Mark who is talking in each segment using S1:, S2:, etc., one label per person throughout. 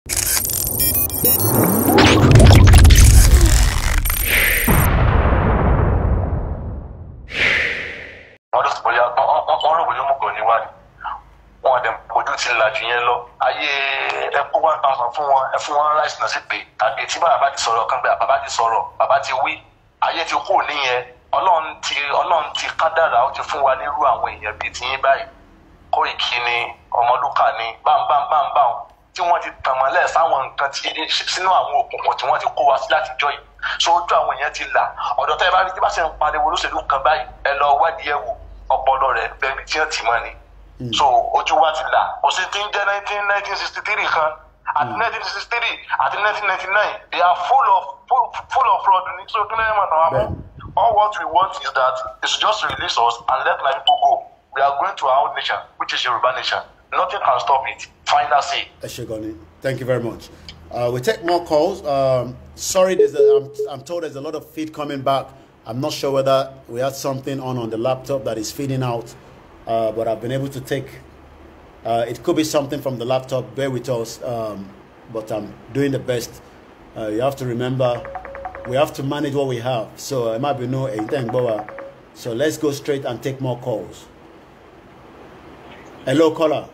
S1: fún wọn rice náà sí pé tàbí tí bàbá ti sọ̀rọ̀ kan gbé bàbá ti sọ̀rọ̀ bàbá ti wí ayé ti kú nìyẹn ọlọ́run ti kádàrá ó ti fún wa nírú àwọn èèyàn bíi tiyín báyìí Koiki ni Ọmọlúkà ni bámbámbámbám tí wọ́n ti tàn mọ́lẹ̀ sáwọn nǹkan tí sínú àwọn òkùnkùn tí wọ́n ti kó wa sí láti jọ yìí so ojú àwọn èèyàn ti là ọ̀dọ̀ tẹ́ ẹ bá rí tí bá ṣe ń pariwo olóṣèlú kan báyìí ẹ lọ wádìí ẹ wò ọpọlọ rẹ̀ bẹ́ẹ̀ tí wọ́n ti mọ́ ni so ojú wa ti là kò sí ti ń jẹ́ 1963 kan àti 1963 àti 1999 they are full of fraud so kí lẹ́yìn mọ̀tàn wá fún all what we want is that it's just to release us and let my people go we are going to our own nation which is Yoruba nation nothing can stop it final say.
S2: Eshegoni, thank you very much. We take more calls. Sorry, I'm told there's a lot of feed coming back. I'm not sure whether we had something on the laptop that is feeding out, but I've been able to take. It could be something from the laptop. Bear with us, but I'm doing the best. You have to remember, we have to manage what we have. So it might be no anything, so let's go straight and take more calls. Hello, caller.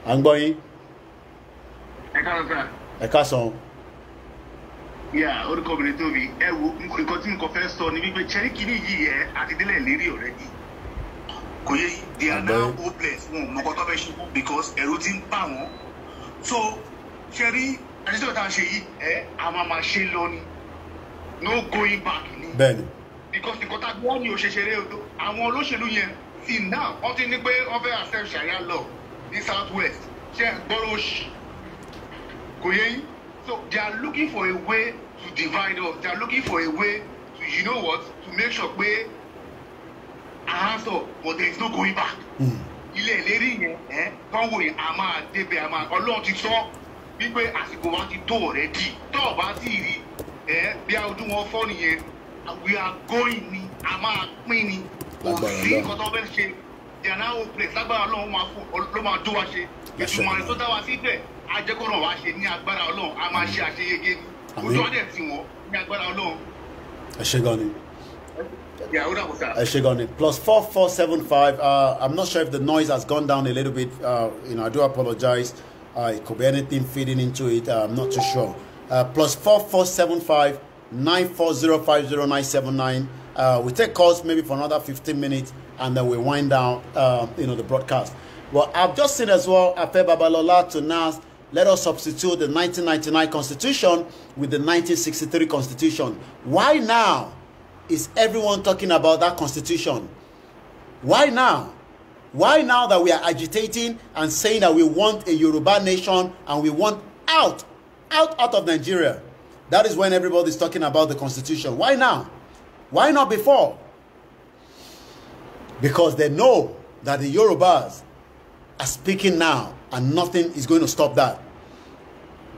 S2: I'm going. Ekason.
S3: Yeah, orúkọ mi tó bí ẹ wo nǹkan tí nǹkan fẹ́ sọ ni wípé cheriki ni yìí ẹ àti délẹ̀ lérí already. Kò yé they are now hopeless wọn mọ̀kọ́ tó fẹ́ ṣe because ẹ̀rù ti ń bà wọ́n. So ṣẹ́rí àdéhùn tá a ṣe yìí ẹ a máa ṣe lọ ni no going back ni.
S2: Bẹ́ẹ̀ni.
S3: Because nǹkan tá a gbọ́ ni òṣèṣeré odò àwọn olóṣèlú yẹn till now wọ́n ti ní pé wọ́n fẹ́ accept Sharia law ní South West ṣe gbọ́rọ̀ òṣì. Kò yé yín. So they are looking for a way to divide us. They are looking for a way to, you know what, to make sure pé a hands up, but there is no going back. Ilé ìlérí yẹn, tán wò yẹn, a máa débẹ̀, a máa Ọlọ́run ti sọ wípé àsìkò wa ti tó already. Tó o bá ti rí bí a ojú wọn fọ́ nìyẹn, we are going ni, a máa pín ni. Kò sí nǹkan tó fẹ́ ṣe. They are now hopeless. Lágbára Ọlọ́run ló máa dó wa ṣe. Ìtumọ̀ rẹ̀ tó dá wa síbẹ̀. Ajẹ́kọ̀ọ́ wa ṣe ní agbára Ọlọ́run a máa ṣe àṣeyege ojú ọdẹ tí wọn ní agbára Ọlọ́run.
S2: Eshegoni.
S3: Yeah, what was that?
S2: Eshegoni. +4475. I'm not sure if the noise has gone down a little bit. I do apologize. It could be anything feeding into it. I'm not too sure. +4475 9405079. We take calls maybe for another 15 minutes and then we wind down the broadcast. Well, I've just seen as well Afe Babalola to now let us substitute the 1999 Constitution with the 1963 Constitution. Why now is everyone talking about that Constitution? Why now? Why now that we are agitating and saying that we want a Yoruba nation and we want out of Nigeria? That is when everybody is talking about the Constitution. Why now? Why not before? Because they know that the Yorubas are speaking now and nothing is going to stop that.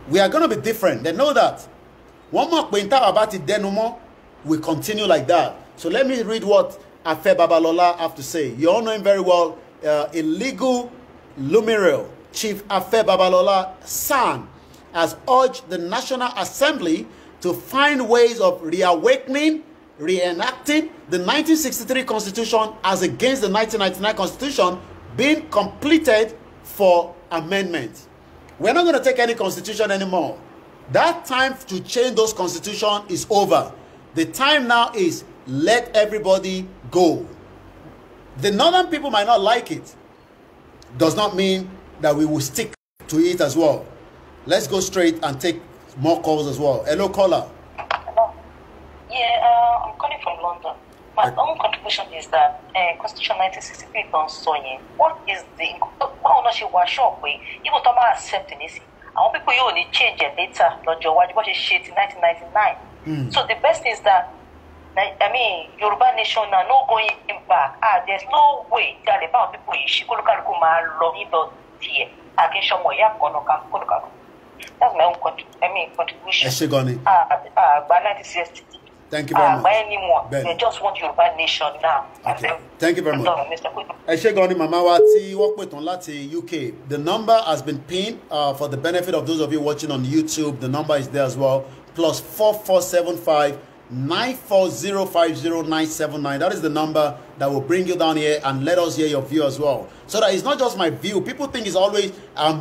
S2: We are going to be different. They know that. One more point about it, then no more. We continue like that. So let me read what Afe Babalola have to say. You all know him very well. Illegal Lumireal Chief Afe Babalola San has urged the National Assembly to find ways of reawakening, reenacting the 1963 Constitution as against the 1999 Constitution being completed for amendment. We're not going to take any constitution anymore. That time to change those constitutions is over. The time now is let everybody go. The northern people might not like it. Does not mean that we will stick to it as well. Let's go straight and take more calls as well. Hello, caller.
S4: Yeah, I'm calling from London. My own contribution is that Constitution 1963 don't so what is the ownership was short way? Even though I accept this, I want people you only change it later, not your what is shit in 1999. So the best is that Yoruba nation are no going back. There's no way that about people she could look at here. I can show more that's my own contribution.
S2: Eshegoni.
S4: By 1960.
S2: Thank you very much.
S4: Anyone.
S2: Ben.
S4: They just want Yoruba nation now.
S2: Okay. Thank you very much. Ẹ ṣé gan ni màmá wa tí wọ́n pè tán láti UK. The number has been pinned for the benefit of those of you watching on YouTube. The number is there as well. Plus 4475 94050 That is the number that will bring you down here and let us hear your view as well. So that it's not just my view. People think it's always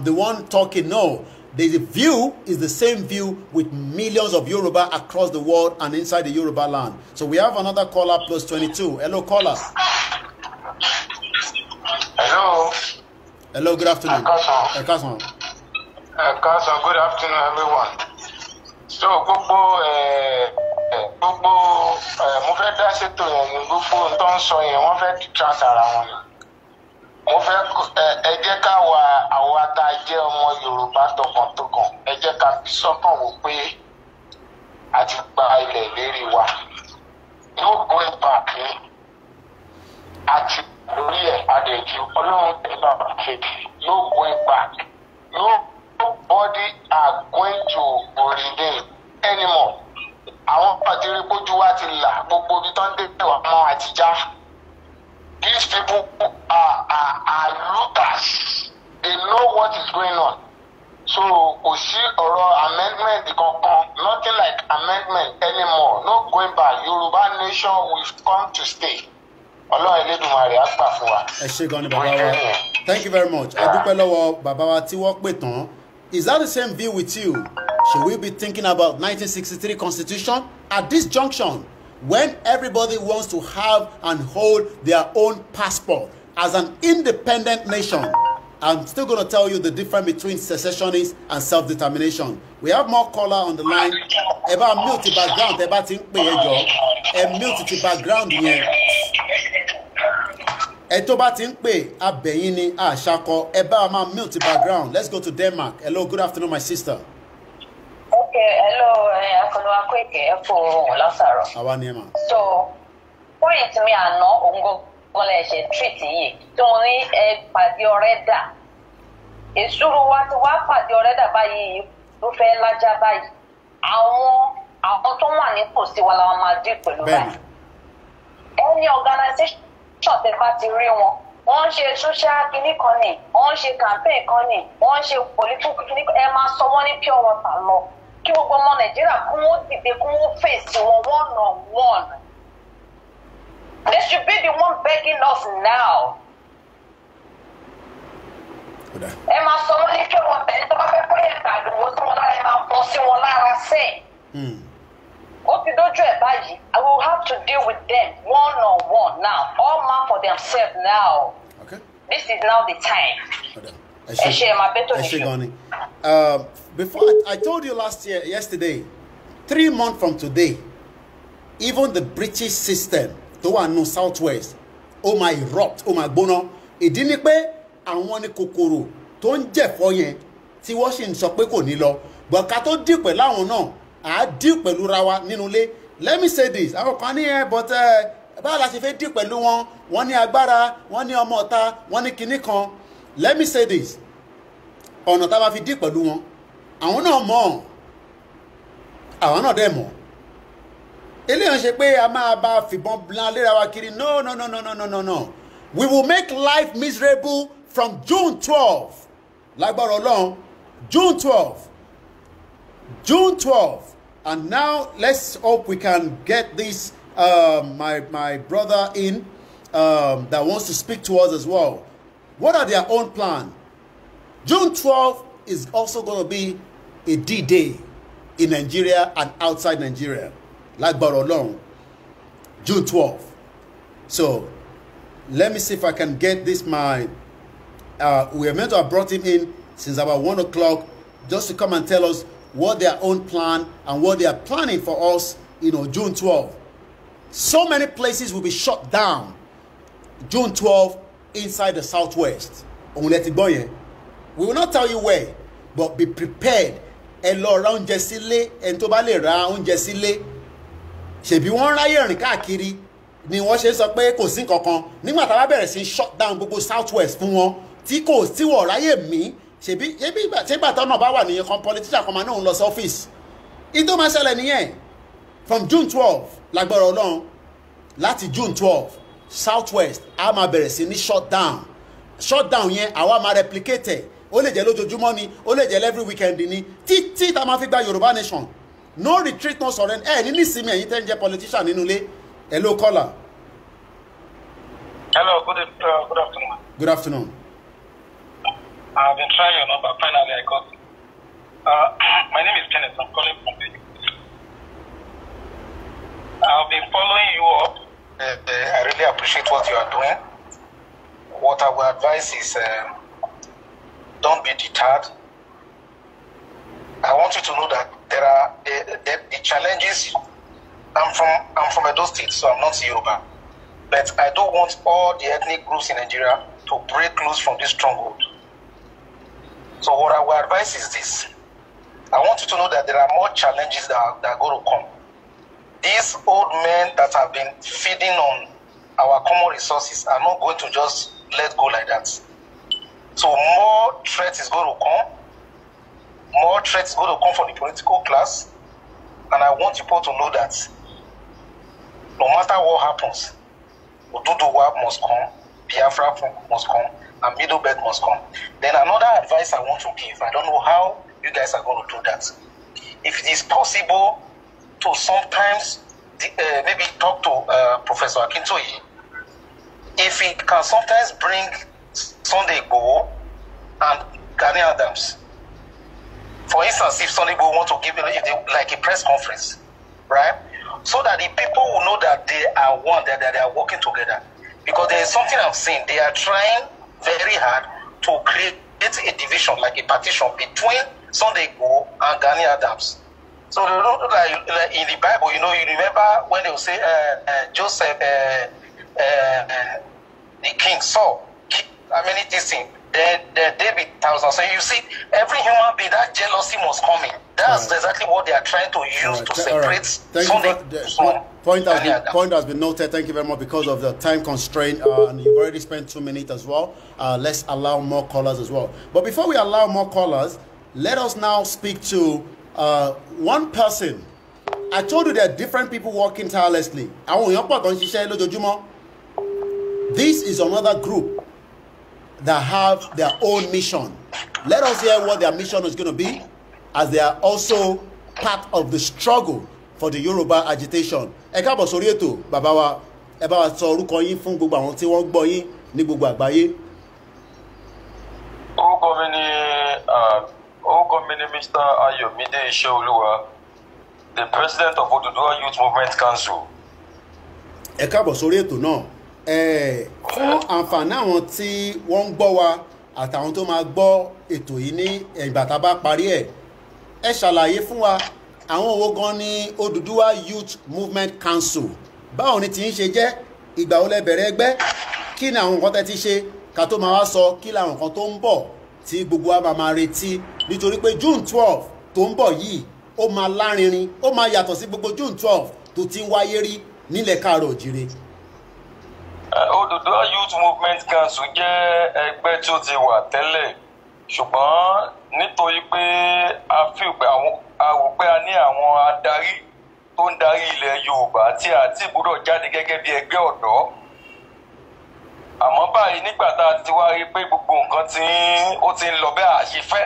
S2: the one talking. No. The view is the same view with millions of Yoruba across the world and inside the Yoruba land. So we have another caller plus 22. Hello, caller.
S5: Hello.
S2: Hello, good afternoon.
S5: Ekason, good afternoon, everyone. So, gbogbo mo fẹ́ dá ṣètò yẹn ní gbogbo tó ń sọ yẹn wọ́n fẹ́ detract ara wọn ni. Mo fẹ́ ẹ jẹ́ ká àwa tá a jẹ́ ọmọ Yorùbá tọkàntọkàn ẹ jẹ́ ká fi sọ́kàn wò pé a ti gba ilẹ̀ ìlérí wa. No going back ni àti lórí ẹ̀ adẹ̀jú Ọlọ́run tẹ̀ bàbá ṣe no going back. Nobody are going to remain anymore. Àwọn pàtẹ́rẹ́ bójú wa ti là gbogbo ibi tó ń dé wà mọ́ àtijá. These people are looters. They know what is going on. So kò sí ọ̀rọ̀ amendment kankan, nothing like amendment anymore. No going back. Yoruba nation will come to stay. Ọlọ́run Elédùmarè á gbà fún wa.
S2: Ẹ ṣé gan ni bàbá wa. Thank you very much. Ẹ dúpẹ́ lọ́wọ́ bàbá wa tí wọ́n pè tán. Is that the same view with you? Should we be thinking about 1963 Constitution at this junction when everybody wants to have and hold their own passport as an independent nation? I'm still going to tell you the difference between secessionists and self-determination. We have more caller on the line. Eba mute the background. Eba ti ń pè é jọ. Ẹ mute the background yẹn. Ẹ tó bá ti ń pè abẹ̀yìn ni àṣàkọ. Ẹ bá máa mute the background. Let's go to Denmark. Hello, good afternoon, my sister.
S4: Okay, hello, Olayomi Koiki.
S2: Àwa ni ẹ mà.
S4: So, point mi àná òun gbọ́dọ̀ ṣe treat yìí tó ní pàdé ọ̀rẹ́ dà. Ìṣúrù wa ti wá pàdé ọ̀rẹ́ dà báyìí ló fẹ́ lájà báyìí. Àwọn tó wà ní tòsí wa làwọn máa dín pẹ̀lú báyìí. Any organization tẹ́ bá ti rí wọn, wọ́n ń ṣe social kìíní kan ní, wọ́n ń ṣe campaign kan ní, wọ́n ń ṣe political kìíní kan, ẹ máa sọ wọ́n ní pure water lọ. Kí gbogbo ọmọ Nàìjíríà kún ó dìde kún ó fèsì wọn one on one. They should be the one begging us now. Ẹ máa sọ wọ́n ní pure water ẹni tó bá fẹ́ kọ́ yẹn tàdúgbò tí wọ́n lára ẹ máa pọ̀ sí wọn lára sẹ́ẹ̀. Ó ti dójú ẹ̀ báyìí. I will have to deal with them one on one now. All man for themselves now.
S2: Okay.
S4: This is now the time.
S2: Before I told you yesterday, 3 months from today, even the British system, tó wà nù Southwest, ó máa erupt, ó máa gbóná. Ìdí ni pé àwọn ní kòkòrò tó ń jẹ̀fọ́ yẹn tí wọ́n sì ń sọ pé kò ní lọ. But ká tó dì pẹ̀lú àwọn náà, à dì pẹ̀lú ra wa nínú ilé. Let me say this, àwọn kan ní but báwo la ṣe fẹ́ dì pẹ̀lú wọn? Wọ́n ní agbára, wọ́n ní ọmọ ọ̀tá, wọ́n ní kinní kan. Let me say this, ọ̀nà tá a bá fi dì pẹ̀lú wọn, àwọn náà mọ̀, àwọn náà dẹ̀ mọ̀. Eléyàn ṣe pé a máa bá fìbọn blan léra wa kiri. No. We will make life miserable from June 12. Lágbára Ọlọ́run, June 12. And now let's hope we can get this my brother in that wants to speak to us as well. What are their own plans? June 12 is also going to be a D-Day in Nigeria and outside Nigeria. Like Barolong, June 12th. So let me see if I can get this we are meant to have brought him in since about 1 o'clock just to come and tell us what their own plan and what they are planning for us, June 12th. So many places will be shut down June 12th inside the Southwest. We will not tell you where, but be prepared. Ṣebí wọ́n ráyè rìn káàkiri ni wọ́n ṣe sọ pé kò sí nǹkankan nígbà tá a bá bẹ̀rẹ̀ sí shut down gbogbo Southwest fún wọn tí kò sí wọ̀ ráyè mí ṣebí ìgbà tọ́nà bá wà nìyẹn kan politician kan máa náà ń lọ sí ọ́fíìsì ìdó máa ṣẹlẹ̀ nìyẹn from June 12 lágbára Ọlọ́run láti June 12 southwest a máa bẹ̀rẹ̀ sí ní shutdown yẹn àwa máa replicate ẹ̀ ó lè jẹ́ lójoojúmọ́ ni ó lè jẹ́ every weekend ni títí tá a máa fi gba Yorùbá nation no retreat no surrender ẹ̀ ní nísìmí ẹ̀yin tẹ́ ń jẹ́ politician nínú ilé hello caller.
S6: Hello, good afternoon.
S2: Good afternoon.
S6: I've been trying your number. Finally, I got it. My name is Kenneth. I'm calling from the UK. I've been following you up. I really appreciate what you are doing. What I would advise is don't be deterred. I want you to know that there are the challenges. I'm from Edo State, so I'm not Yoruba. But I don't want all the ethnic groups in Nigeria to break loose from this stronghold. So what I would advise is this. I want you to know that there are more challenges that are going to come. These old men that have been feeding on our common resources are not going to just let go like that. So more threat is going to come. More threat is going to come from the political class. And I want people to know that no matter what happens, Oduduwa must come, Biafra must come, and Middle Belt must come. Then another advice I want to give, I don't know how you guys are going to do that. If it is possible to sometimes maybe talk to Professor Akintoye, if he can sometimes bring Sunday Igboho and Gani Adams. For instance, if Sunday Igboho want to give like a press conference, right? So that the people will know that they are one, that they are working together. Because there is something I'm saying. They are trying very hard to create a division, like a partition between Sunday Igboho and Gani Adams. So like in the Bible, you remember when they will say Joseph, the king Saul, how many things? David thousands. So you see, every human being, that jealousy must come in. That's exactly what they are trying to use to separate Sunday.
S2: Point has been noted. Thank you very much because of the time constraint. And you've already spent 2 minutes as well. Let's allow more callers as well. But before we allow more callers, let us now speak to one person. I told you there are different people working tirelessly. This is another group that have their own mission. Let us hear what their mission is going to be, as they are also part of the struggle for the Yoruba agitation. Ẹ káàbọ̀ sórí ètò bàbá wa, ẹ bá wa sọ orúkọ yín fún gbogbo àwọn tí wọ́n gbọ́ yín ní gbogbo àgbáyé.
S7: Orúkọ mi ni Mr. Ayomide Iṣeoluwa, the president of Oduduwa Youth Movement Council.
S2: Ẹ káàbọ̀ sórí ètò náà. Fún àǹfààní àwọn tí wọ́n ń gbọ́ wa àtàwọn tó máa gbọ́ ètò yìí ní ìgbà tá a bá parí ẹ̀, ẹ ṣàlàyé fún wa àwọn owó gan ní Oduduwa Youth Movement Council. Báwo ni tí ń ṣe jẹ́, ìgbà wo lẹ bẹ̀rẹ̀ ẹgbẹ́, kí ni àwọn nǹkan tẹ́ ti ṣe ká tó máa wá sọ kí làwọn nǹkan tó ń bọ̀ tí gbogbo wa máa retí, nítorí pé June 12 tó ń bọ̀ yìí ó máa lárinrin, ó máa yàtọ̀ sí gbogbo June 12 tó ti ń wáyé rí nílẹ̀ káàárọ̀ òjìrè.
S7: Oduduwa Youth Movement Council jẹ́ ẹgbẹ́ tí ó ti wà tẹ́lẹ̀, ṣùgbọ́n nítorí pé a fi pé a ní àwọn adarí tó ń darí ilẹ̀ Yorùbá tí a ti gbọ́dọ̀ jáde gẹ́gẹ́ bí ẹgbẹ́ ọ̀dọ́. Àmọ́ báyìí nígbà tá a ti wá rí pé gbogbo nǹkan tí ó ti ń lọ bẹ́ẹ̀ àṣefẹ́,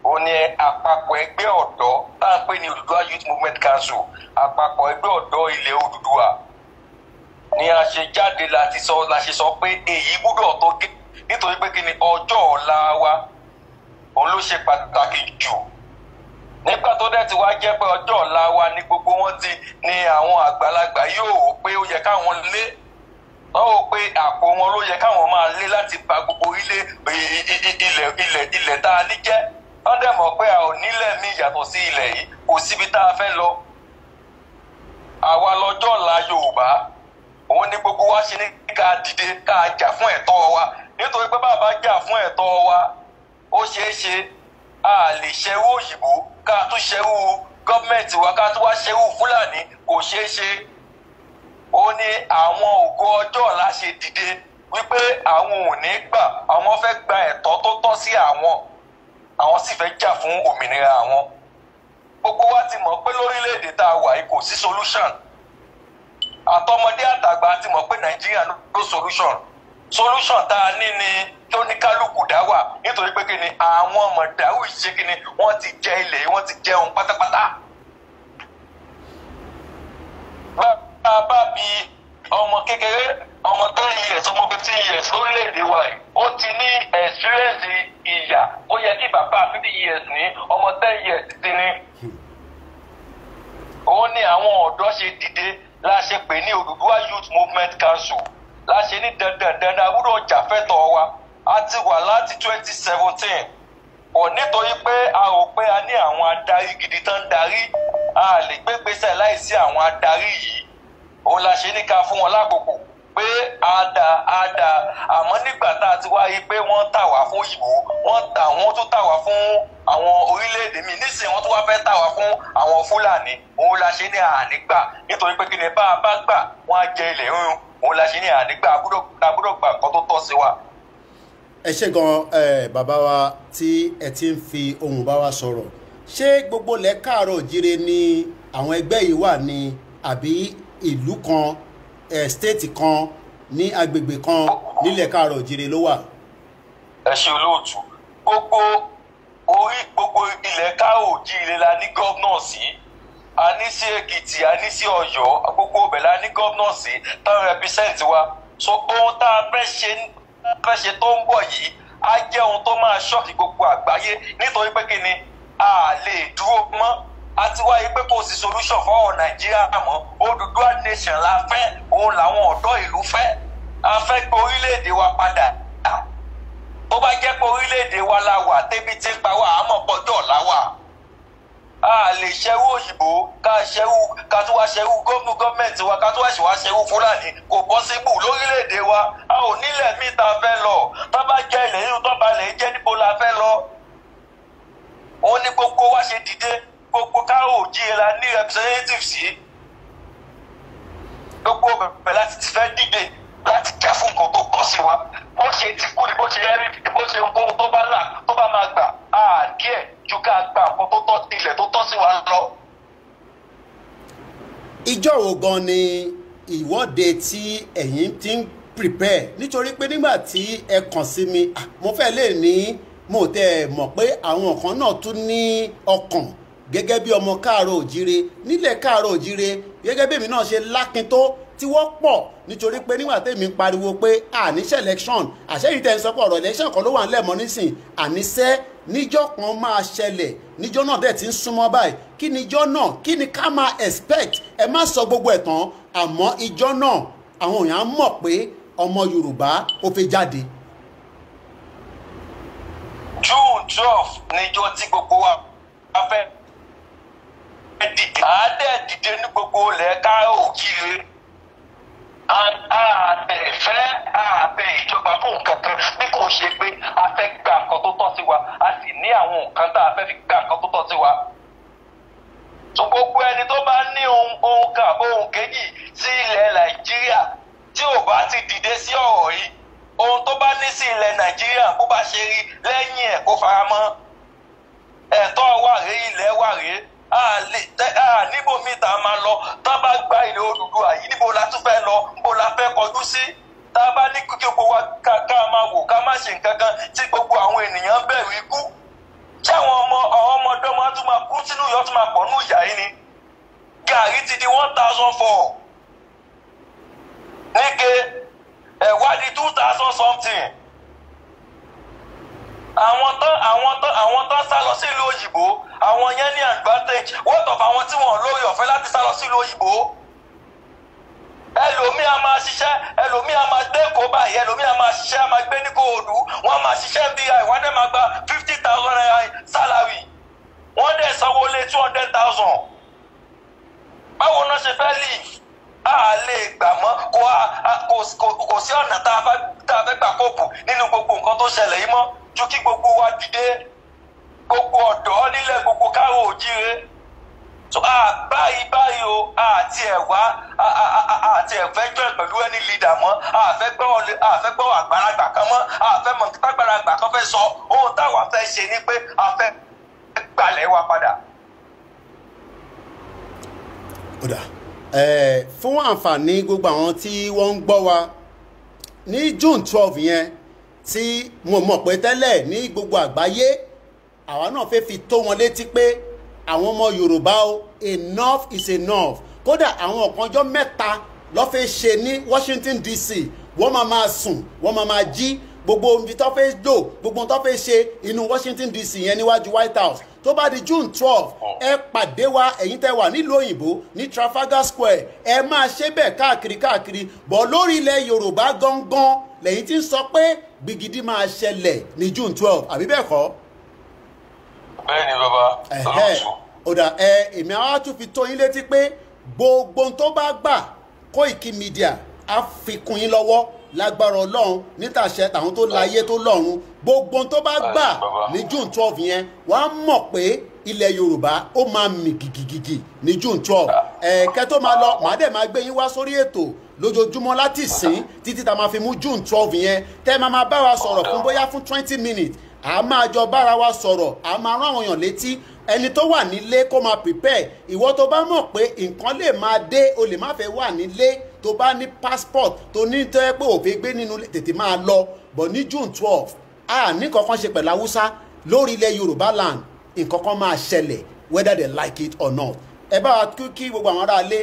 S7: ó ní àpapọ̀ ẹgbẹ́ ọ̀dọ́ tá à ń pè ní Oduduwa Youth Movement Council, àpapọ̀ ẹgbẹ́ ọ̀dọ́ ilẹ̀ Odùduwà. Ni a ṣe jáde la ṣe sọ pé èyí gbọ́dọ̀ tó gé, nítorí pé kí ni ọjọ́ ọ̀la wa òun ló ṣe pàtàkì jù. Nígbà tó dẹ̀ ti wá jẹ́ pé ọjọ́ ọ̀la wa ni gbogbo wọn ti ní àwọn àgbàlagbà yóò wò pé ó yẹ káwọn lé, wọ́n wò pé àpò wọn ló yẹ káwọn máa lé láti ba gbogbo ilẹ̀ tá a ní jẹ́. Wọ́n dẹ̀ mọ̀ pé a ò nílẹ̀ mí yàtọ̀ sí ilẹ̀ yìí, kò síbi tá a fẹ́ lọ. Àwa lọ́jọ́ ọ̀la Yorùbá, òun ni gbogbo wa ṣe ní ká dìde ká jà fún ẹ̀tọ́ wa, nítorí pé bàbá jà fún ẹ̀tọ́ wa ó ṣeé ṣe a lè ṣerú òyìnbó ká tún ṣerú gọ́ọ̀mẹ̀ntì wa ká tún wá ṣerú Fúlàní, kò ṣeé ṣe. Ó ní àwọn ògo ọjọ́ ọ̀la ṣe dìde wípé àwọn ò ní gbà, àwọn fẹ́ gba ẹ̀tọ́ tó tọ́ sí àwọn sì fẹ́ jà fún òmìnira àwọn. gbogbo wa ti mọ̀ pé lórílẹ̀‐èdè tá a wà yìí kò sí solution àtọmọdé àtàgbà ti mọ̀ pé Nàìjíríà ló solution tá a ní ni kí oníkálukú dá wà nítorí pé kí ni àwọn mọ̀dáwù ṣe kí ni wọ́n ti jẹ ilẹ̀ wọ́n ti jẹun pátápátá. bá bí ọmọ kékeré ọmọ 10 years ọmọ 15 years lórílẹ̀‐èdè wa yìí ó ti ní experience ìyà ó yẹ kí bàbá 50 years ní ọmọ 10 years ti ní. òun ni àwọn ọ̀dọ́ ṣe dìde la ṣe pè ní Odùduwà Youth Movement Council la ṣe ní dandan àwúrò jàfẹ́tọ̀ wa a ti wà láti 2017 ò nítorí pé a rò pé a ní àwọn adarí gidi tán darí a lè gbégbésẹ̀ láìsí àwọn adarí yìí òun la ṣe ní ká fún wọn lákòókò pé a dà àmọ́ nígbà tá a ti wá rí pé wọ́n tà wá fún òyìnbó wọ́n tún tà wá fún àwọn orílẹ̀-èdè mi nísìnyí wọ́n tún wá fẹ́ tà wá fún àwọn Fúlàní òun la ṣe ní ànígbà nítorí pé kí ni bá a bá gbà wọ́n á jẹ ilẹ̀ rírun òun la ṣe ní ànígbà àbúrò gbà nǹkan tó tọ́ sí wa.
S2: ẹ ṣé gan bàbá wa tí ẹ ti ń fi ohùn bá wa sọ̀rọ̀ ṣé gbogbo ilẹ̀ káàárọ̀ òjíire ni àwọn ẹgbẹ́ yìí wà ní àbí ìlú kan stéètì kan ní agbègbè kan nílẹ̀ káàárọ̀ òjíire ló wà.
S7: ẹ ṣe olóòtú gbogbo ilẹ̀ káàárọ̀ òjíire la ní gómìnà sí a ní sí Èkìtì a ní sí Ọ̀yọ́ gbogbo ibẹ̀ la ní gómìnà sí táwọn represent wa so ohun tá a fẹ́ ṣe tó ń bọ̀ yìí á jẹ́ ohun tó máa ṣọ́ọ̀kì gbogbo àgbáyé nítorí pé kí ni a lè dúró mọ́ a ti wáyé pé kò sí solution fọ́wọ́ Nàìjíríà mọ́ Odùduwà nation la fẹ́ òun làwọn ọ̀dọ́ ìlú fẹ́ a fẹ́ gbé orílẹ̀-èdè wa padà tó bá jẹ́ pé orílẹ̀-èdè wa la wà tẹ́bi tí ń pa wá àmọ́ pọ́jọ́ ọ̀la wà a lè ṣẹ́wó òyìnbó ká tún wá ṣẹ́wó gọ́ọ̀mẹ̀ntì wa ká tún wá ṣẹ́wó Fúlàní kò pọ́síbù lórílẹ̀‐èdè wa a ò nílẹ̀ míì tá a fẹ́ lọ tá bá jẹ́ ilẹ̀ nínú tó bá lè jẹ́ níbo la fẹ́ lọ. òun ni gbogbo wa ṣe dìde gbogbo káàrọ̀ òjíire la ní representative sí gbogbo bẹ̀rẹ̀ láti ti fẹ́ dìde láti jà fún nǹkan tó kọ́ sí wa bó ṣe ti kú ni bó ṣe rẹ́rí bó ṣe ń kó tó bá là tó bá máa gbà á díẹ̀ ju ká gba nǹkan tó tọ́ ilẹ̀ tó tọ́ sí wa lọ.
S2: ìjọ wo gan ni ìwọ́de tí ẹ̀yin ti ń prepare nítorí pé nígbà tí ẹ kàn sí mi mo fẹ́ lè ní mo tẹ́ mọ̀ pé àwọn kan náà tún ní ọkàn gẹ́gẹ́ bí ọmọ káàárọ̀ òjíire nílẹ̀ káàárọ̀ òjíire gẹ́gẹ́ bí èmi náà ṣe lákin tó tí wọ́n pọ̀ nítorí pé nígbà tèmi ń pariwo pé àníṣe election àṣẹ́yìn tẹ́ ń sọ pé ọ̀rọ̀ election kan ló wà nílẹ̀ mọ́ nísìn àníṣe níjọ́ kan máa ṣẹlẹ̀ níjọ́ náà dẹ̀ ti ń súnmọ́ báyìí kí níjọ́ náà kí ni ká máa expect ẹ má sọ gbogbo ẹ̀ tán àmọ́ ìjọ́ náà àwọn èèyàn mọ̀ pé ọmọ Yorùbá ó fẹ́ jáde.
S7: June 12 níjọ́ tí gbogbo wa fẹ́ dìde àádẹ́ dìde ní gbogbo ilẹ̀ káàárọ̀ òjíire àbẹ̀ ìjọba fún nǹkan kan bí kò ṣe pé a fẹ́ gba nǹkan tó tọ́ sí wa a sì ní àwọn nǹkan tá a fẹ́ fi gba nǹkan tó tọ́ sí wa. tó gbogbo ẹni tó bá ní ohun kan ohun kejì sí ilẹ̀ Nàìjíríà tí ò bá ti dìde sí ọ̀rọ̀ yìí ohun tó bá ní sí ilẹ̀ Nàìjíríà bó bá ṣe rí lẹ́yìn ẹ̀ kó fara mọ́ ẹ̀tọ́ wà rèé ilẹ̀ wà rèé níbo mi ta máa lọ tá bá gba ilẹ̀ Odùduwà yìí níbo la tún fẹ́ lọ níbo la fẹ́ kọjú sí tá a bá ní kí gbogbo wa ká máa wò ká má ṣe nǹkan kan tí gbogbo àwọn ènìyàn bẹ̀rù ikú ṣé àwọn ọmọdọ́mọ á tún máa kú sínú ìyọ́ tún máa pọ̀ ní ìyá yìí ni gàrí ti di 1,004 níke ẹ̀wá di 2,000 something àwọn tán sá lọ sí ìlú òyìnbó àwọn yẹn ní advantage what of àwọn tí wọn lórí ọ̀fẹ́ láti sá lọ sí ìlú òyìnbó ẹlòmíì a máa ṣiṣẹ́ ẹlòmíì a máa gbé Èkó báyìí ẹlòmíì a máa ṣiṣẹ́ a máa gbé ní Kòòdú wọ́n máa ṣiṣẹ́ bí i wọ́n dẹ̀ máa gba 50,000 naira salary wọ́n dẹ̀ sanwó lé 200,000 báwo náà ṣe fẹ́ leave a lè gbà mọ́ kò sí ọ̀nà tá a fẹ́ gbà kóòpù nínú gbogbo nǹkan tó ṣẹlẹ̀ yìí mọ́ ju kí gbogbo wa dìde gbogbo ọ̀dọ́ nílẹ̀ gbogbo káàrọ̀ òjíire so báyìí o àti ẹ̀fẹ́ jọ pẹ̀lú ẹni leader mọ́ àfẹ́ gbọ́ àgbàlagbà kan mọ́ àfẹ́ mọ̀ nípa àgbàlagbà kan fẹ́ sọ ohun táwa fẹ́ ṣe ni pé a fẹ́ gbalẹ̀ wa padà
S2: fún àǹfààní gbogbo àwọn tí wọ́n ń gbọ́ wa ní June 12 yẹn tí mo mọ̀ pé tẹ́lẹ̀ ní gbogbo àgbáyé àwa náà fẹ́ fi tó wọn létí pé àwọn ọmọ Yorùbá o enough is enough kódà àwọn ọ̀kanjọ́ mẹ́ta ló fẹ́ ṣe ní Washington DC wọ́n máa sùn wọ́n máa jí gbogbo ibi tó fẹ́ lò gbogbo tó fẹ́ ṣe inú Washington DC yẹn níwájú White House tó bá di June 12 ẹ pàdé wa ẹ̀yin tẹ́ wà nílùú òyìnbó ní Trafalgar Square ẹ máa ṣe bẹ́ẹ̀ káàkiri bọ̀ lórí ilẹ̀ Yorùbá gangan lẹ́yìn tí ń sọ pé gbìgìdì máa ṣẹlẹ̀ ní June 12 àbí bẹ́ẹ̀ kọ́.
S7: bẹ́ẹ̀ ni bàbá olóòtú.
S2: ọ̀dà èmi àwọn á tún fi tó yín létí pé gbogbo tó bá gbà Koiki Media á fi kún yín lọ́wọ́ lágbára Ọlọ́run nítàṣẹ tàwọn tó láyé tó lọ́run gbogbo tó bá gbà ní June 12 yẹn wàá mọ̀ pé ilẹ̀ Yorùbá ó máa mì gìgìgìgì ní June 12 kẹ́ tó máa lọ màá dẹ̀ máa gbé yín wá sórí ètò lójoojúmọ́ láti sìn títí tá a máa fi mú June 12 yẹn tẹ́ máa bá wa sọ̀rọ̀ fún bóyá fún 20 minutes a máa jọ bára wa sọ̀rọ̀ a máa rán àwọn èèyàn létí ẹni tó wà nílé kó máa prepare ìwọ tó bá mọ̀ pé nǹkan lè máa dé o lè má fẹ́ wà nílé tó bá ní passport tó ní tẹ́ pé òfin gbé nínú tètè máa lọ bọ̀ ní June 12 a ní kankan ṣe pẹ̀lú Haúsá lórí ilẹ̀ Yorùbá land nǹkan kan máa ṣẹlẹ̀ whether they like it or not ẹ bá wa kí gbogbo àwọn ará ilé.